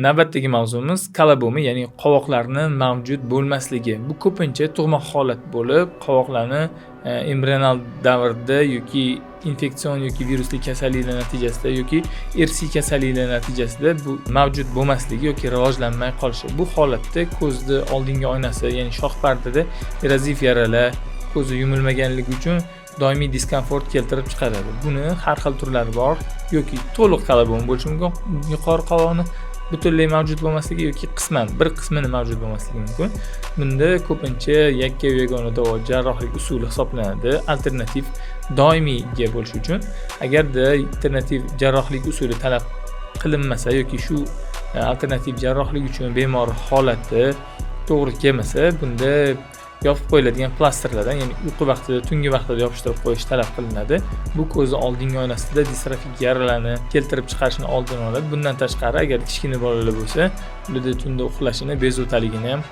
navbatdagi mavzumiz kalabomi, ya'ni qovoqlarni mavjud bo'lmasligi. Bu ko'pincha tug'ma holat bo'lib, qovoqlarni embrional davrda yoki infeksion yoki virusli kasalliklar natijasida yoki irsiy kasalliklar natijasida bu mavjud bo'lmasligi yoki rivojlanmay qolishi. Bu holatda ko'zni oldingi oynasi, ya'ni shoh pardada erozif yaralar, ko'zi yumilmaganligi uchun doimiy diskomfort keltirib chiqaradi. Buni har xil turlari bor, yoki to'liq kalabom bo'lishi mumkin, yuqori qovoqni butunlay mavjud bo'lmasligi yoki qisman bir qismini mavjud bo'lmasligi mumkin. Bunda ko'pincha yakka yagona davo jarrohlik usuli hisoblanadi. Alternativ doimiyga bo'lish uchun agarda alternativ jarrohlik usuli talab qilinmasa yoki shu alternativ jarrohlik uchun bemor holati to'g'ri kelmasa, bunda yopib qo'yiladigan plastrlardan, ya'ni uyqu vaqtida, tungi vaqtida yopishtirib qo'yish talab qilinadi. Bu ko'zni oldingi oynasida distrofik yaralarni keltirib chiqarishni oldini oladi. Bundan tashqari, agar kichkina bolalar bo'lsa, ularda tunda uxlashini, bezovtaligini ham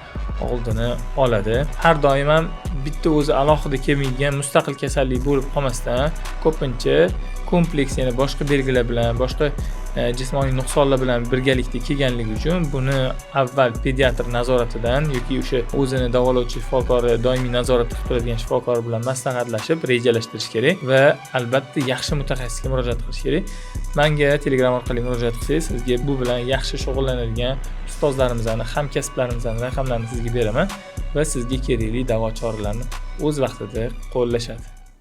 oldini oladi. Har doim ham bitta o'zi alohida kelmaydigan mustaqil kasallik bo'lib qolmasdan, ko'pincha kompleks, ya'ni boshqa belgilar bilan, boshqa jismoniy nuqsonlar bilan birgalikda kelganligi uchun buni avval pediatr nazoratidan yoki o'sha o'zini davolovchi shifokori, doimiy nazoratda qilib turadigan shifokor bilan maslahatlashib rejalashtirish kerak va albatta yaxshi mutaxassisga murojaat qilish kerak. Menga Telegram orqali murojaat qilsangiz, sizga bu bilan yaxshi shug'ullanadigan ustozlarimizning, hamkasblarimizning raqamlarini sizga beraman va sizga kerakli davo choralarini o'z vaqtida qo'llashadi.